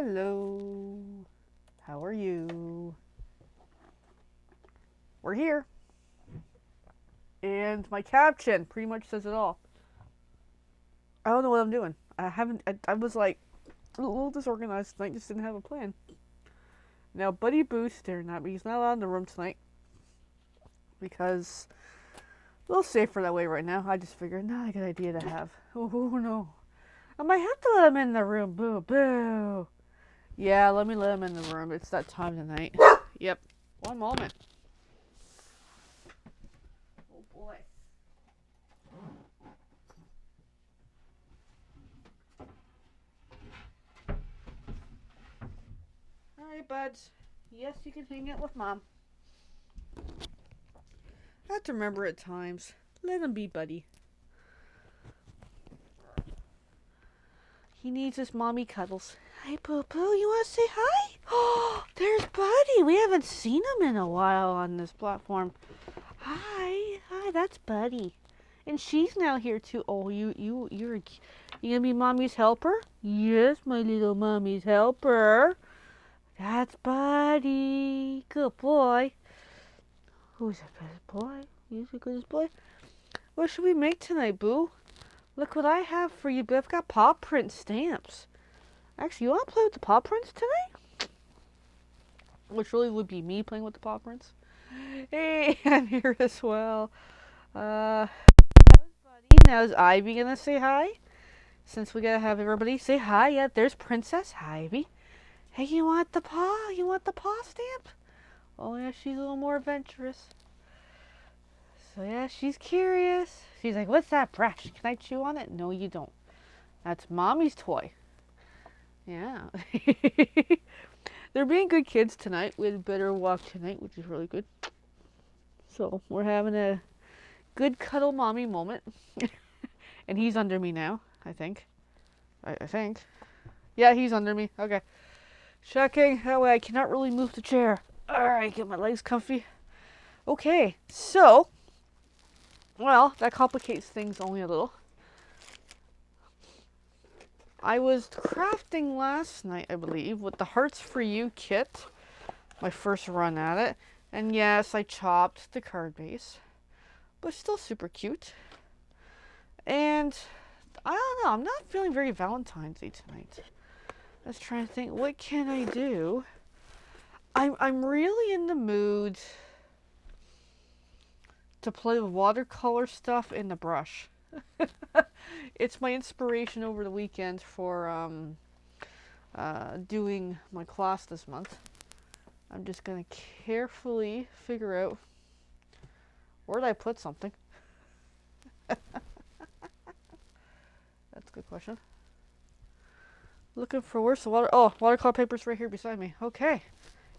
Hello. How are you? We're here. And my caption pretty much says it all. I don't know what I'm doing. I was like a little disorganized tonight, just didn't have a plan. Now, Buddy Boo's staring at me. He's not allowed in the room tonight because a little safer that way right now. I just figured, not a good idea to have. Oh, no. I might have to let him in the room. Boo, boo. Yeah, let him in the room. It's that time tonight. Yep. One moment. Oh, boy. Alright, buds. Yes, you can hang out with Mom. I have to remember at times. Let him be Buddy. He needs his mommy cuddles. Hi, Poo Poo. You want to say hi? Oh, there's Buddy. We haven't seen him in a while on this platform. Hi. Hi, that's Buddy. And she's now here too. Oh, you gonna be Mommy's helper? Yes, my little Mommy's helper. That's Buddy. Good boy. Who's the good boy? Who's the goodest boy? What should we make tonight, Boo? Look what I have for you, Boo. I've got paw print stamps. Actually, you want to play with the paw prints tonight? Which really would be me playing with the paw prints. Hey, I'm here as well. That was Buddy. Now is Ivy gonna say hi? Since we gotta have everybody say hi. Yeah, there's Princess Ivy. Hey, you want the paw? You want the paw stamp? Oh yeah, she's a little more adventurous. So yeah, she's curious. She's like, what's that brush? Can I chew on it? No, you don't. That's Mommy's toy. Yeah. They're being good kids tonight. We had a better walk tonight, which is really good. So we're having a good cuddle mommy moment. And he's under me now, I think. I think. Yeah, he's under me. Okay. Checking. That way I cannot really move the chair. Alright, get my legs comfy. Okay, so, well, that complicates things only a little. I was crafting last night, I believe, with the Hearts for You kit. My first run at it. And yes, I chopped the card base. But still super cute. And I don't know, I'm not feeling very Valentine's Day tonight. I was trying to think, what can I do? I'm really in the mood to play with watercolor stuff in the brush. It's my inspiration over the weekend for doing my class this month. I'm just gonna carefully figure out where did I put something. That's a good question. Looking for where's the water? Oh, watercolor paper's right here beside me. Okay.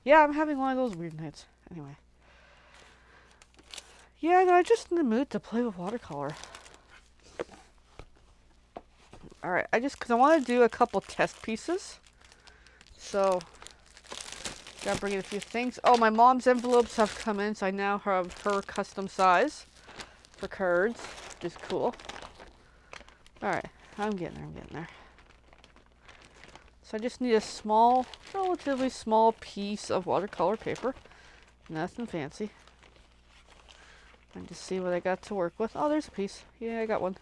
Yeah, I'm having one of those weird nights. Anyway. Yeah, no, I'm just in the mood to play with watercolor. Alright, because I want to do a couple test pieces. So, gotta bring in a few things. Oh, my mom's envelopes have come in, so I now have her custom size for cards, which is cool. Alright, I'm getting there. So I just need a small, relatively small piece of watercolor paper. Nothing fancy. And just see what I got to work with. Oh, there's a piece. Yeah, I got one.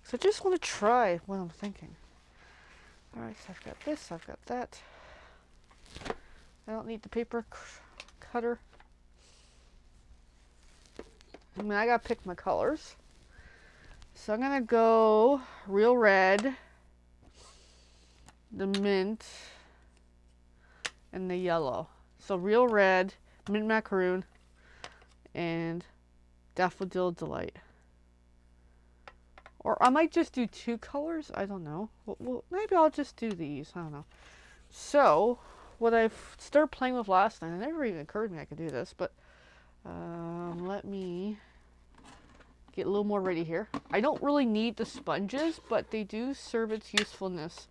So I just want to try what I'm thinking. Alright, so I've got this, I've got that. I don't need the paper cutter. I mean, I gotta pick my colors. So I'm gonna go real red, the mint, and the yellow. So real red, mint macaroon, and daffodil delight. Or I might just do two colors. I don't know. Well, maybe I'll just do these. I don't know. So, what I started playing with last night, it never even occurred to me I could do this, but let me get a little more ready here. I don't really need the sponges, but they do serve its usefulness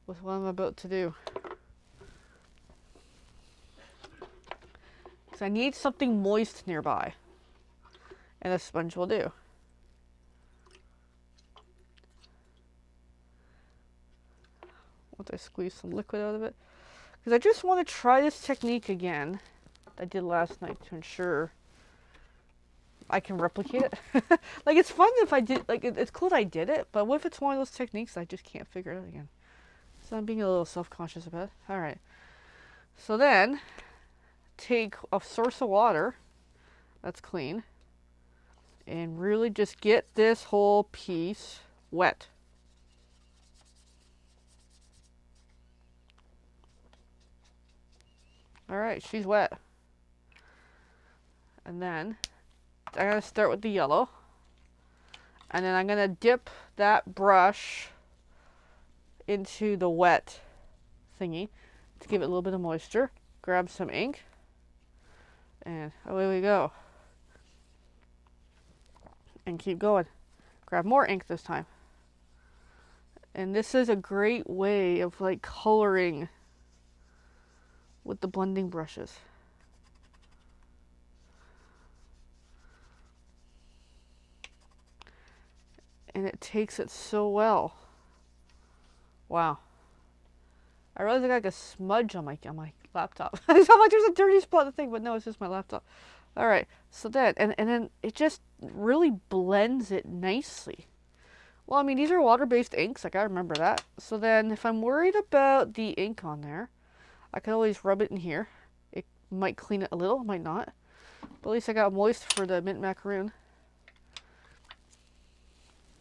with what I'm about to do. Because I need something moist nearby. And a sponge will do. once I squeeze some liquid out of it. Because I just want to try this technique again I did last night to ensure I can replicate it. Like, it's fun if I did, like, it's cool that I did it, but what if it's one of those techniques I just can't figure it out again? So I'm being a little self-conscious about it. All right. So then, take a source of water that's clean and really just get this whole piece wet. All right, she's wet. And then I'm going to start with the yellow. And then I'm going to dip that brush into the wet thingy to give it a little bit of moisture. Grab some ink. And away we go. And keep going. Grab more ink this time. And this is a great way of like coloring with the blending brushes. And it takes it so well. Wow. I realized I got like a smudge on my laptop. I felt like there's a dirty spot on the thing, but no, it's just my laptop. All right, so that, and then it just really blends it nicely. Well, I mean, these are water-based inks. I gotta remember that. So then if I'm worried about the ink on there, I can always rub it in here. It might clean it a little, might not. But at least I got moist for the mint macaroon.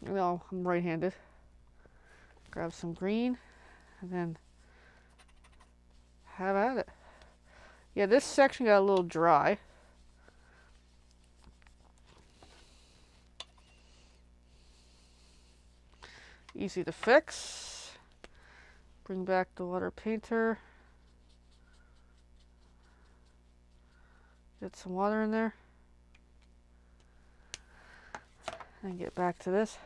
You know, I'm right-handed. Grab some green, and then have at it. Yeah, this section got a little dry. Easy to fix. Bring back the water painter. Get some water in there. And get back to this.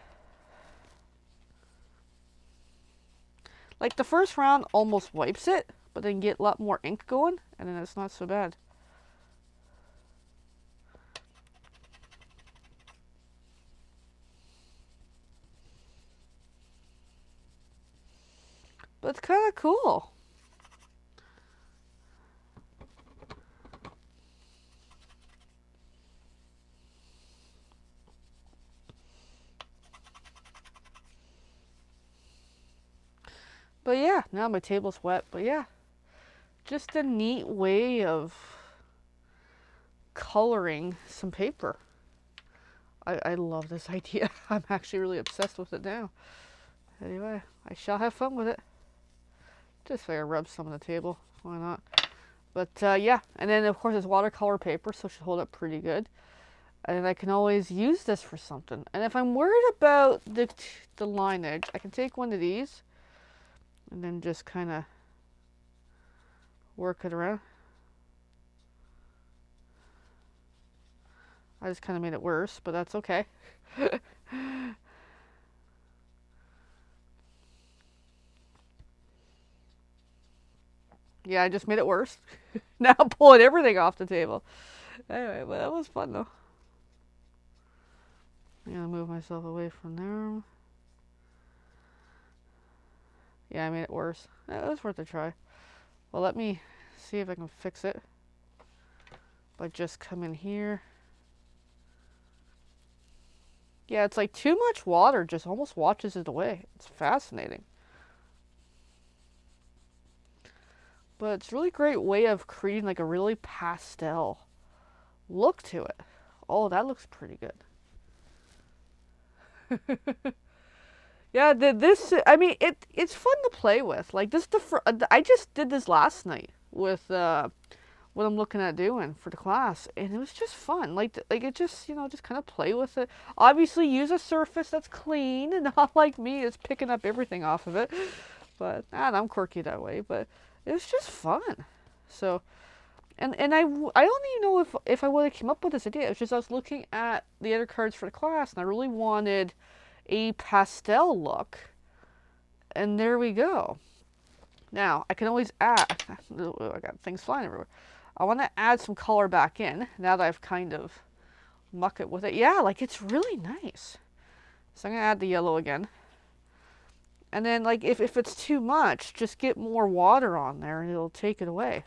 Like the first round almost wipes it, but then get a lot more ink going, and then it's not so bad. But it's kind of cool. But yeah, now my table's wet. But yeah, just a neat way of coloring some paper. I love this idea. I'm actually really obsessed with it now. Anyway, I shall have fun with it. Just so I rub some on the table. Why not? But yeah, and then of course it's watercolor paper, so it should hold up pretty good. And I can always use this for something. And if I'm worried about the line edge, I can take one of these and then just kind of work it around. I just kind of made it worse, but that's okay. Yeah, I just made it worse. Now I'm pulling everything off the table. Anyway, but that was fun though. I'm gonna move myself away from there. Yeah, I made it worse. It was worth a try. Well, let me see if I can fix it. By just come in here. Yeah, it's like too much water just almost washes it away. It's fascinating. But it's a really great way of creating like a really pastel look to it. Oh, that looks pretty good. Yeah, I mean, it's fun to play with. Like this, I just did this last night with what I'm looking at doing for the class, and it was just fun. Like it just, you know, just kind of play with it. Obviously, use a surface that's clean and not like me, is picking up everything off of it. But I'm quirky that way. But it was just fun. So, and I don't even know if I would have came up with this idea. It's just I was looking at the other cards for the class, and I really wanted a pastel look, and there we go. Now I can always add. I got things flying everywhere. I want to add some color back in now that I've kind of mucked it with it. Yeah, like it's really nice. So I'm gonna add the yellow again, And then like if it's too much, just get more water on there and it'll take it away.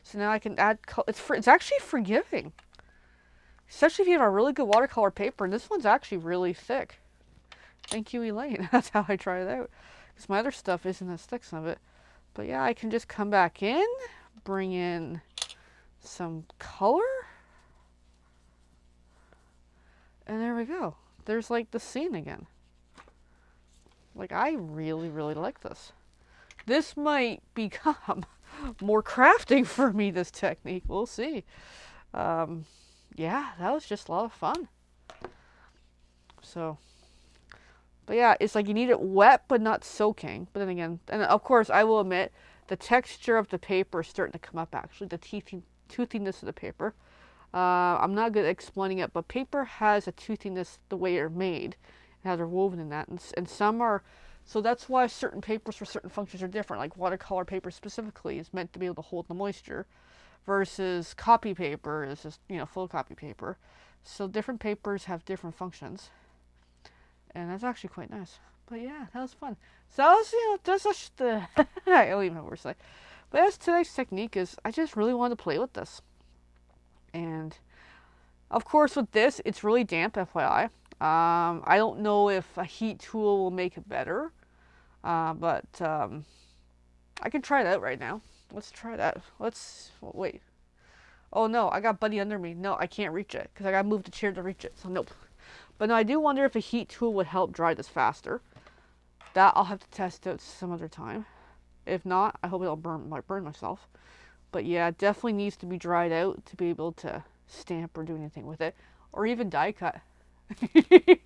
So now I can add color. It's actually forgiving. Especially if you have a really good watercolor paper. And this one's actually really thick. Thank you, Elaine. That's how I try it out. Because my other stuff isn't as thick, some of it. But yeah, I can just come back in, bring in some color. And there we go. There's like the scene again. Like, I really, really like this. This might become more crafting for me, this technique. We'll see. Yeah, that was just a lot of fun. So, but yeah, it's like you need it wet but not soaking. But then again, and of course, I will admit, the texture of the paper is starting to come up actually. The toothiness of the paper. I'm not good at explaining it, but paper has a toothiness the way they're made. And how they're woven in that. And some are, so that's why certain papers for certain functions are different. Like watercolor paper specifically is meant to be able to hold the moisture, versus copy paper is just, photocopy paper. So different papers have different functions. And that's actually quite nice. But yeah, that was fun. So that was, that's just the, I don't even know what to say. But as today's technique is, I just really wanted to play with this. And of course with this, it's really damp, FYI. I don't know if a heat tool will make it better. But I can try it out right now. Let's try that. Wait. Oh no, I got Buddy under me. No, I can't reach it because I gotta move the chair to reach it. So nope. But no, I do wonder if a heat tool would help dry this faster. That I'll have to test out some other time. If not, I hope it'll burn myself. But yeah, it definitely needs to be dried out to be able to stamp or do anything with it. Or even die cut. It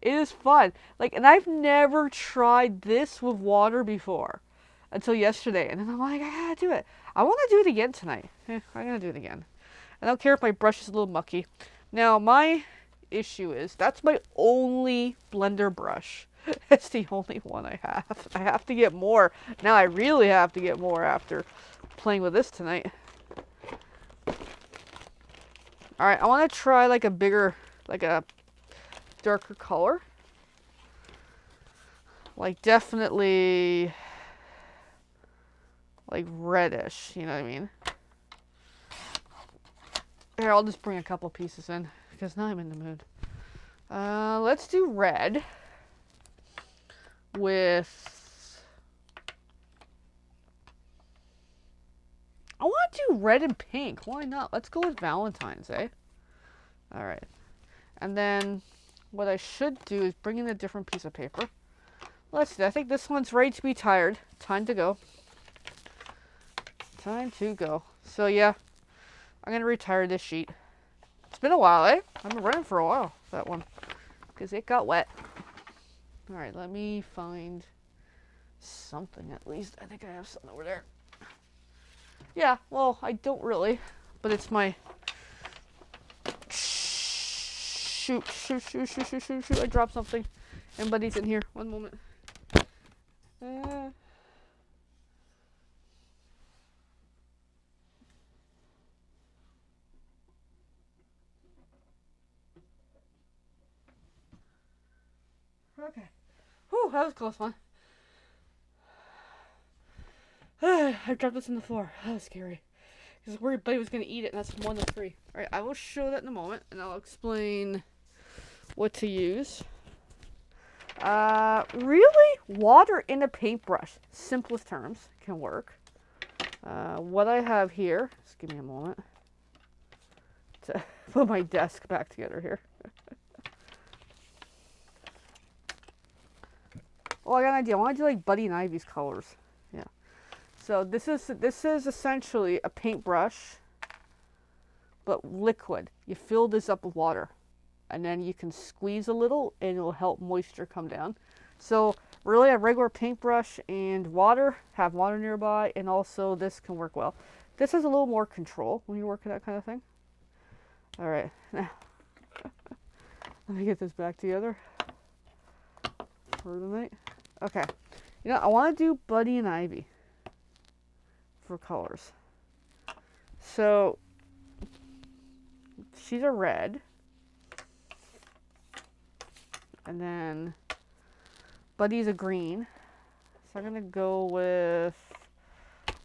is fun. Like, and I've never tried this with water before. Until yesterday. And then I'm like, I gotta do it. I want to do it again tonight. I'm gonna do it again. I don't care if my brush is a little mucky. Now, my issue is, that's my only blender brush. It's the only one I have. I have to get more. Now I really have to get more after playing with this tonight. Alright, I want to try like a bigger, like a darker color. Like definitely like reddish, you know what I mean? Here, I'll just bring a couple pieces in because now I'm in the mood. Let's do red with, I want to do red and pink. Why not? Let's go with Valentine's, eh? All right. And then what I should do is bring in a different piece of paper. Let's see. I think this one's ready to be tired. Time to go. Time to go. So yeah, I'm going to retire this sheet. It's been a while, eh? I've been running for a while, that one. Because it got wet. Alright, let me find something at least. I think I have something over there. Yeah, well, I don't really. But it's my... Shoot. I dropped something. And Buddy's in here. One moment. Okay. Whew, that was a close one. I dropped this on the floor. That was scary. Because I was worried Buddy was going to eat it, and that's 1 of 3. Alright, I will show that in a moment, and I'll explain what to use. Really, water in a paintbrush, simplest terms, can work. What I have here, just give me a moment to put my desk back together here. Oh, I got an idea. I want to do like Buddy and Ivy's colors. Yeah. So this is essentially a paintbrush, but liquid. You fill this up with water, and then you can squeeze a little, and it will help moisture come down. So really, a regular paintbrush and water. Have water nearby, and also this can work well. This has a little more control when you work with that kind of thing. All right. Now, let me get this back together for the night. Okay, I want to do Buddy and Ivy for colors. So she's a red. And then Buddy's a green. So I'm going to go with,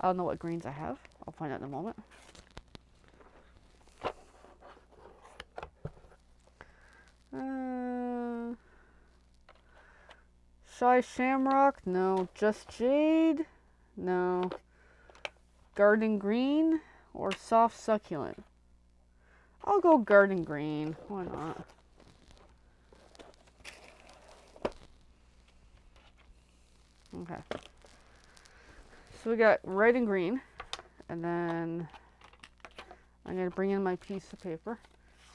I don't know what greens I have. I'll find out in a moment. Shy Shamrock? No. Just Jade? No. Garden Green or Soft Succulent? I'll go Garden Green. Why not? Okay. So we got red and green. And then I'm going to bring in my piece of paper.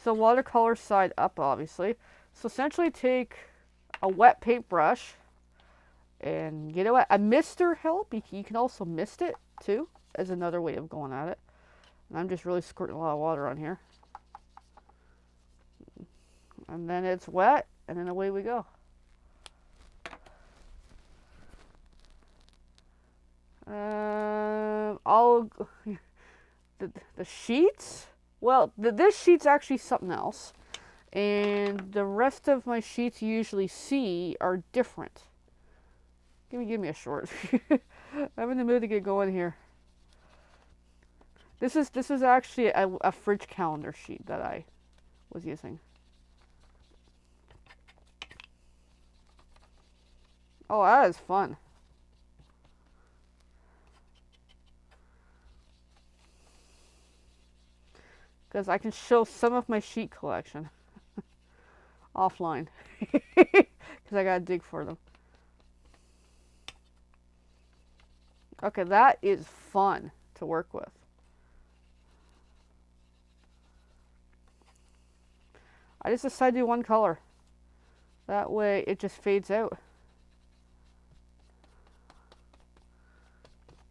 So watercolor side up, obviously. So essentially take a wet paintbrush and get it wet. A mister help. You can also mist it too, as another way of going at it. And I'm just really squirting a lot of water on here. And then it's wet, and then away we go. The sheets. Well, this sheet's actually something else, and the rest of my sheets you usually see are different. Give me a short. I'm in the mood to get going here. This is actually a fridge calendar sheet that I was using. Oh, that is fun. Because I can show some of my sheet collection offline. Because I gotta dig for them. Okay, that is fun to work with. I just decided to do one color. That way it just fades out.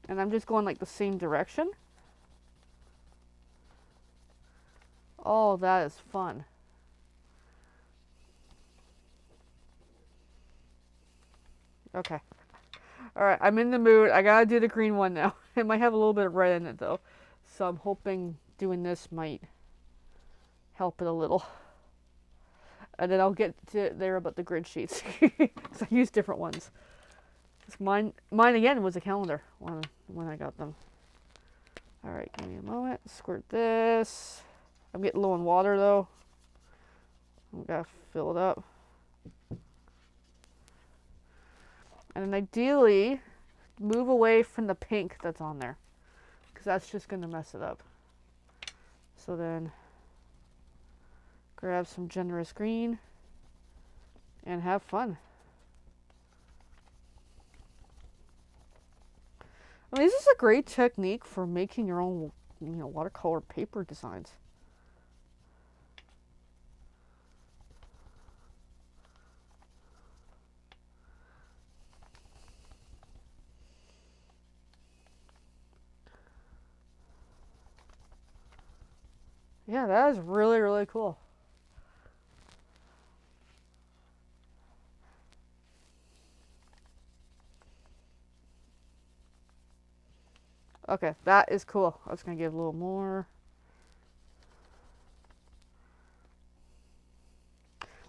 And I'm just going like the same direction. Oh, that is fun. Okay. Alright, I'm in the mood. I gotta do the green one now. It might have a little bit of red in it though. So I'm hoping doing this might help it a little. And then I'll get to there about the grid sheets. Because I use different ones. Mine again was a calendar when I got them. Alright, give me a moment. Squirt this. I'm getting low on water though. I gotta fill it up. And then ideally, move away from the pink that's on there. Because that's just gonna mess it up. So then, grab some generous green and have fun. I mean, this is a great technique for making your own, watercolor paper designs. Yeah, that is really, really cool. Okay, that is cool. I was going to give a little more.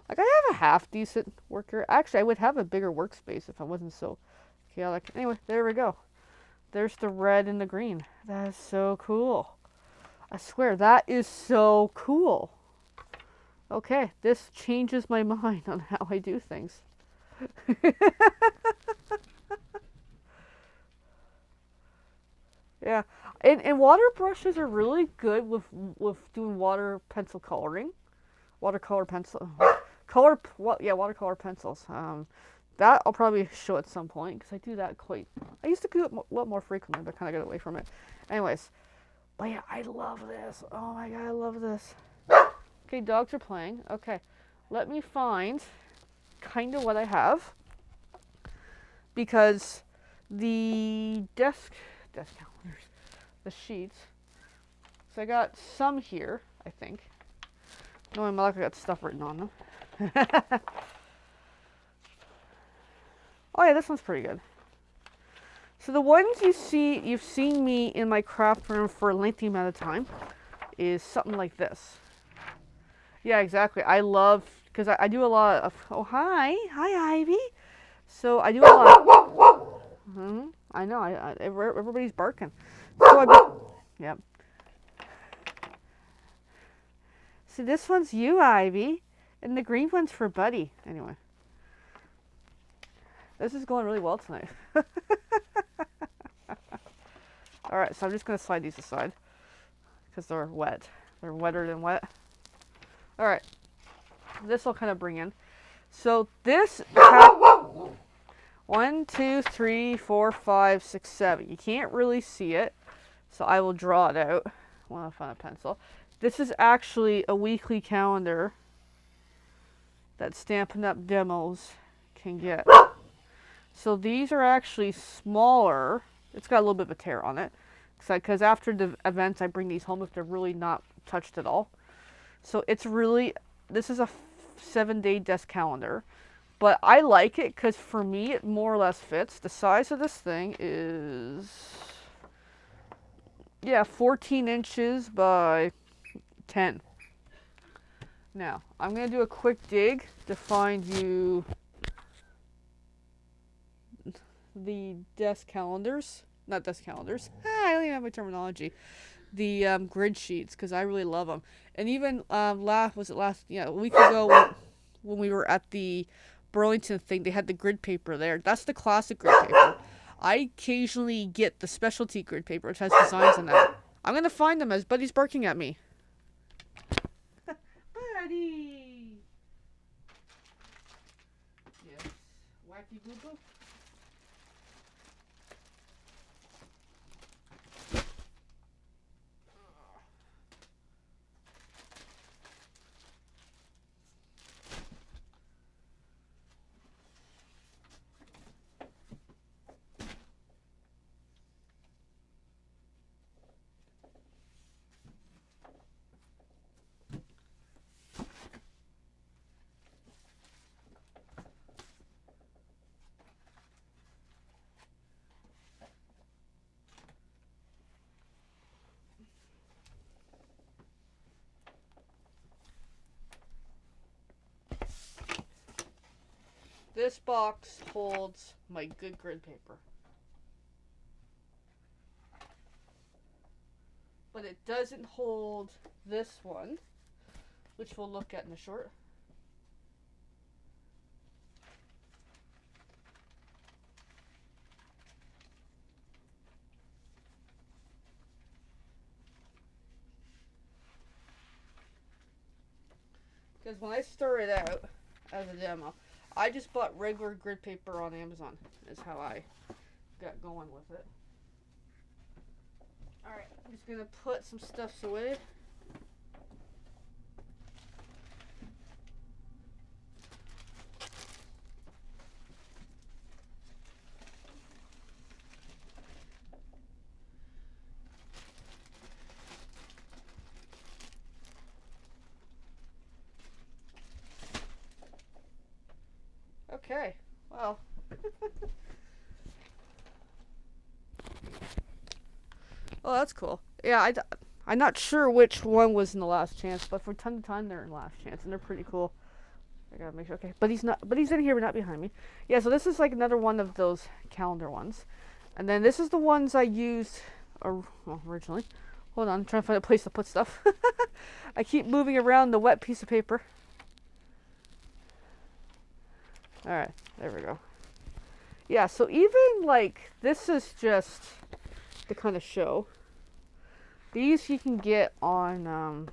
Like, I have a half decent worker. Actually, I would have a bigger workspace if I wasn't so chaotic. Anyway, there we go. There's the red and the green. That is so cool. I swear, that is so cool. Okay, this changes my mind on how I do things. Yeah, and water brushes are really good with doing water pencil coloring, watercolor pencil, watercolor pencils. That I'll probably show at some point because I do that quite. I used to do it a lot more frequently, but kind of got away from it. Anyways, but yeah, I love this. Oh my god, I love this. Okay, dogs are playing. Okay, let me find kind of what I have because the desk calendars, the sheets. So I got some here, I think. Knowing my luck, I got stuff written on them. Oh yeah, this one's pretty good. So the ones you've seen me in my craft room for a lengthy amount of time is something like this. Yeah, exactly. I love because I do a lot of, oh, hi, Ivy. So I do a lot. I know, everybody's barking. So yep. So this one's you, Ivy, and the green one's for Buddy. Anyway, this is going really well tonight. All right, so I'm just gonna slide these aside because they're wet. They're wetter than wet. All right, this will kind of bring in. So this 1, 2, 3, 4, 5, 6, 7. You can't really see it, so I will draw it out when I find a pencil. This is actually a weekly calendar that Stampin' Up! Demos can get. So these are actually smaller. It's got a little bit of a tear on it. Because after the events, I bring these home if they're really not touched at all. So it's really, this is a 7-day desk calendar. But I like it because for me, it more or less fits. The size of this thing is, 14 inches by 10. Now, I'm going to do a quick dig to find you the desk calendars. Not desk calendars. I don't even have my terminology. The grid sheets, because I really love them. And even a week ago when we were at the Burlington thing, they had the grid paper there. That's the classic grid paper. I occasionally get the specialty grid paper, which has designs in that. I'm going to find them as Buddy's barking at me. Buddy! Yes. Wacky boo boo. This box holds my good grid paper. But it doesn't hold this one, which we'll look at in a short. Because when I started out as a demo, I just bought regular grid paper on Amazon, is how I got going with it. Alright, I'm just going to put some stuff away. Okay, well. Oh, that's cool. Yeah, I'm not sure which one was in the last chance, but from time to time they're in last chance, and they're pretty cool. I gotta make sure. Okay, but he's in here, but not behind me. Yeah, so this is like another one of those calendar ones, and then this is the ones I used originally. Hold on, I'm trying to find a place to put stuff. I keep moving around the wet piece of paper. Alright, there we go. Yeah, so even like, this is just to kind of show. These you can get on,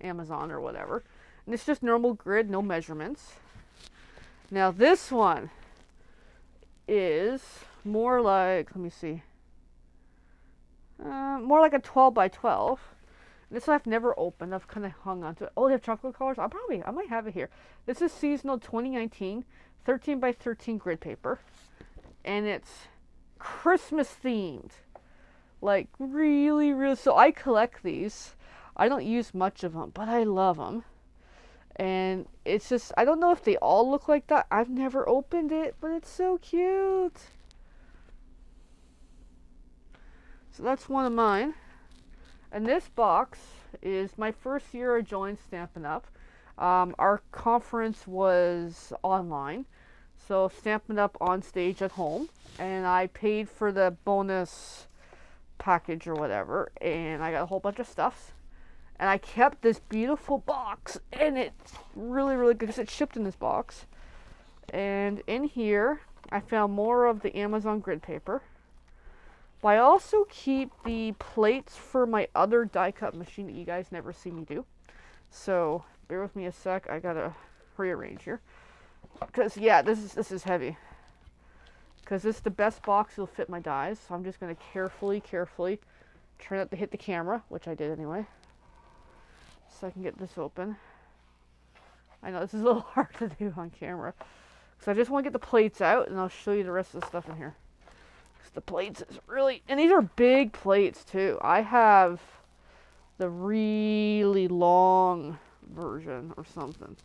Amazon or whatever. And it's just normal grid, no measurements. Now this one is more like, let me see. More like a 12 by 12. This I've never opened. I've kind of hung on to it. Oh, they have chocolate colors? I might have it here. This is seasonal 2019, 13 by 13 grid paper. And it's Christmas themed. Like, really, really. So I collect these. I don't use much of them, but I love them. And it's just, I don't know if they all look like that. I've never opened it, but it's so cute. So that's one of mine. And this box is my first year I joined Stampin' Up. Our conference was online, so Stampin' Up! On Stage at Home, and I paid for the bonus package or whatever, and I got a whole bunch of stuffs. And I kept this beautiful box, and it's really, really good because it's shipped in this box. And in here, I found more of the Amazon grid paper. But I also keep the plates for my other die cut machine that you guys never see me do. So bear with me a sec. I gotta rearrange here. Because yeah, this is heavy. Because this is the best box that'll fit my dies. So I'm just gonna carefully try not to hit the camera, which I did anyway. So I can get this open. I know this is a little hard to do on camera. So I just want to get the plates out, and I'll show you the rest of the stuff in here. Because the plates is really... And these are big plates, too. I have the really long version or something.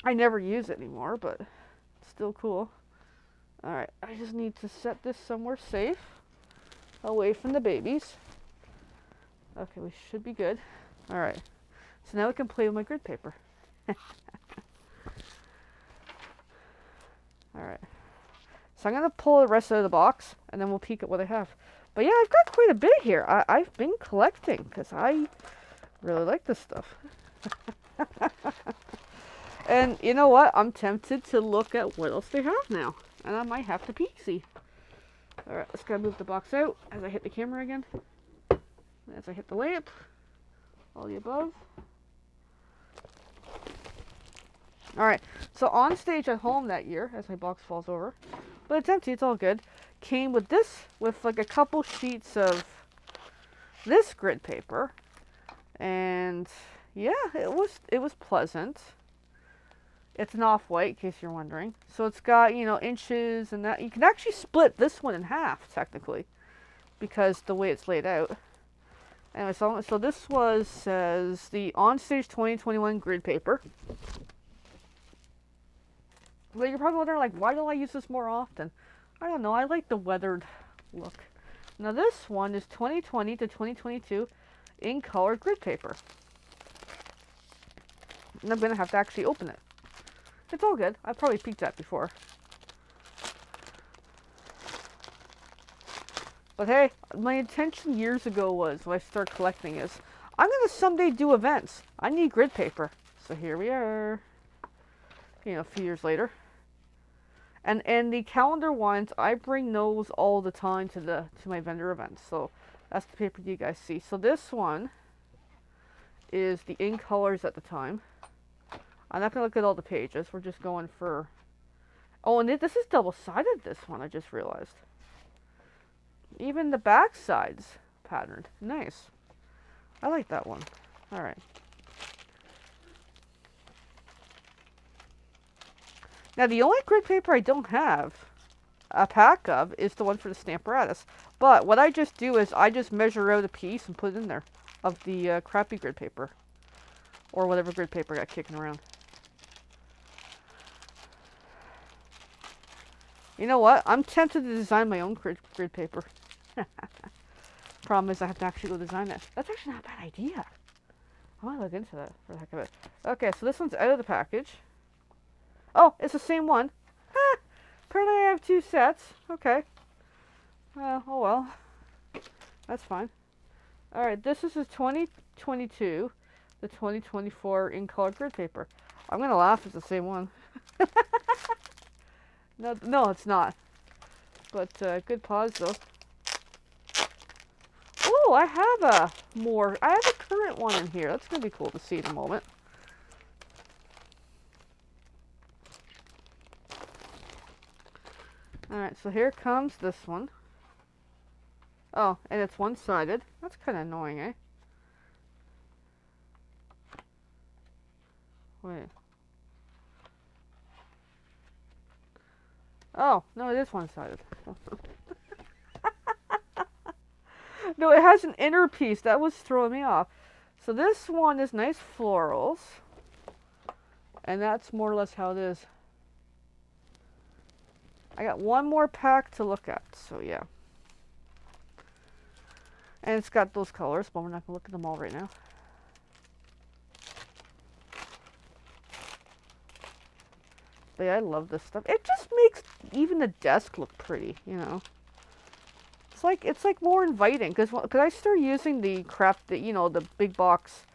I never use it anymore, but it's still cool. Alright, I just need to set this somewhere safe. Away from the babies. Okay, we should be good. Alright. So now we can play with my grid paper. Alright. So I'm going to pull the rest out of the box, and then we'll peek at what I have. But yeah, I've got quite a bit here. I've been collecting, because I really like this stuff. And you know what? I'm tempted to look at what else they have now. And I might have to peek see. Alright, let's go move the box out as I hit the camera again. As I hit the lamp. All the above. Alright, so On Stage at Home that year, as my box falls over, but it's empty, it's all good, came with this, with like a couple sheets of this grid paper, and yeah, it was pleasant. It's an off-white, in case you're wondering. So it's got, you know, inches and that. You can actually split this one in half, technically, because the way it's laid out. Anyway, so this says the On Stage 2021 grid paper. But you're probably wondering, like, why don't I use this more often? I don't know. I like the weathered look. Now this one is 2020 to 2022 in color grid paper. And I'm going to have to actually open it. It's all good. I've probably peeked at before. But hey, my intention years ago was, when I started collecting, is I'm going to someday do events. I need grid paper. So here we are. You know, a few years later. And the calendar ones, I bring those all the time to my vendor events. So that's the paper you guys see. So this one is the in colors at the time. I'm not going to look at all the pages. We're just going for... Oh, and this is double-sided, this one, I just realized. Even the back side's patterned. Nice. I like that one. Alright. Now, the only grid paper I don't have a pack of is the one for the Stamparatus. But what I just do is I just measure out a piece and put it in there of the crappy grid paper. Or whatever grid paper I got kicking around. You know what? I'm tempted to design my own grid paper. Problem is I have to actually go design it. That's actually not a bad idea. I might look into that for the heck of it. Okay, so this one's out of the package. Oh, it's the same one. Apparently I have two sets. Okay. Oh well. That's fine. Alright, this is the 2022, the 2024 in color grid paper. I'm going to laugh it's the same one. No, it's not. But good pause though. Oh, I have a current one in here. That's going to be cool to see in a moment. Alright, so here comes this one. Oh, and it's one-sided. That's kind of annoying, eh? Wait. Oh, no, it is one-sided. No, it has an inner piece. That was throwing me off. So this one is nice florals. And that's more or less how it is. I got one more pack to look at, so yeah. And it's got those colors, but we're not going to look at them all right now. But yeah, I love this stuff. It just makes even the desk look pretty, you know. It's like more inviting because I started using the the big box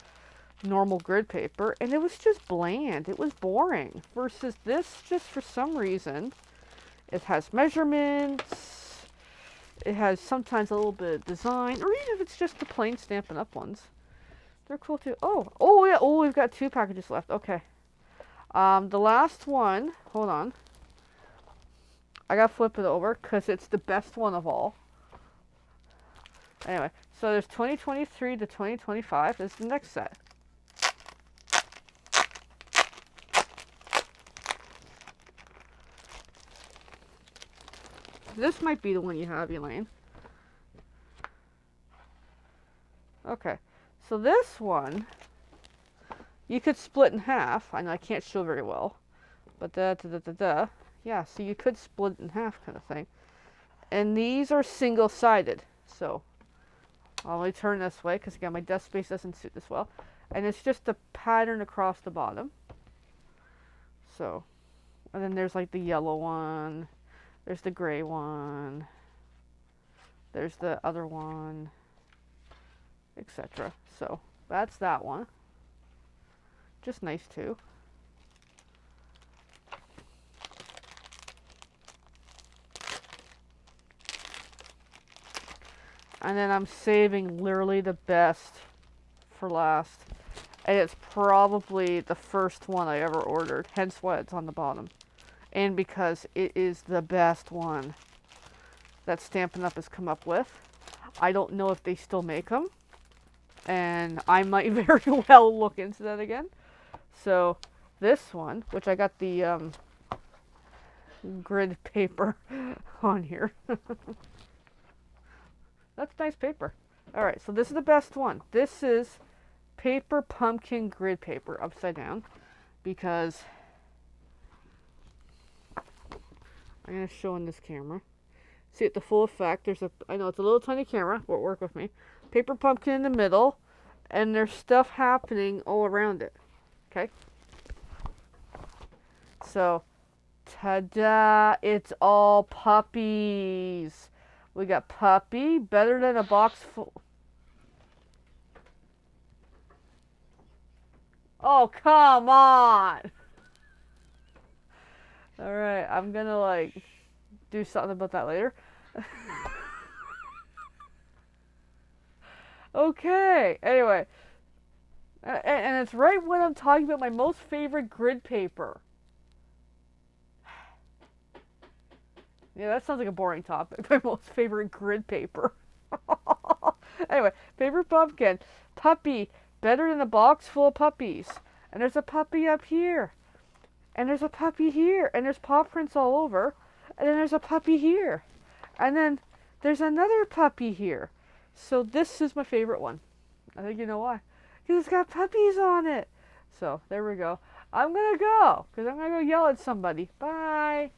normal grid paper, and it was just bland. It was boring. Versus this, just for some reason, it has measurements. It has sometimes a little bit of design, or even if it's just the plain Stampin' Up! Ones. They're cool too. Oh yeah. Oh, we've got 2 packages left. Okay. The last one. Hold on. I gotta flip it over because it's the best one of all. Anyway, so there's 2023 to 2025. This is the next set. This might be the one you have, Elaine. Okay, so this one you could split in half. I know I can't show very well, but yeah, so you could split it in half, kind of thing. And these are single-sided, so I'll only turn this way because again my desk space doesn't suit this well. And it's just a pattern across the bottom. So, and then there's like the yellow one, there's the gray one, there's the other one, etc. So that's that one. Just nice too. And then I'm saving literally the best for last. And it's probably the first one I ever ordered, hence why it's on the bottom. And because it is the best one that Stampin' Up! Has come up with. I don't know if they still make them. And I might very well look into that again. So this one, which I got the grid paper on here. That's nice paper. Alright, so this is the best one. This is Paper Pumpkin grid paper upside down because I'm going to show in this camera. See it the full effect. I know it's a little tiny camera, but work with me. Paper Pumpkin in the middle, and there's stuff happening all around it. Okay? So, ta-da! It's all puppies. We got puppy, better than a box full. Oh, come on! Alright, I'm gonna do something about that later. Okay, anyway. And it's right when I'm talking about my most favorite grid paper. Yeah, that sounds like a boring topic. My most favorite grid paper. Anyway, Paper Pumpkin. Puppy. Better than a box full of puppies. And there's a puppy up here. And there's a puppy here. And there's paw prints all over. And then there's a puppy here. And then there's another puppy here. So this is my favorite one. I think you know why. Because it's got puppies on it. So there we go. I'm going to go. Because I'm going to go yell at somebody. Bye.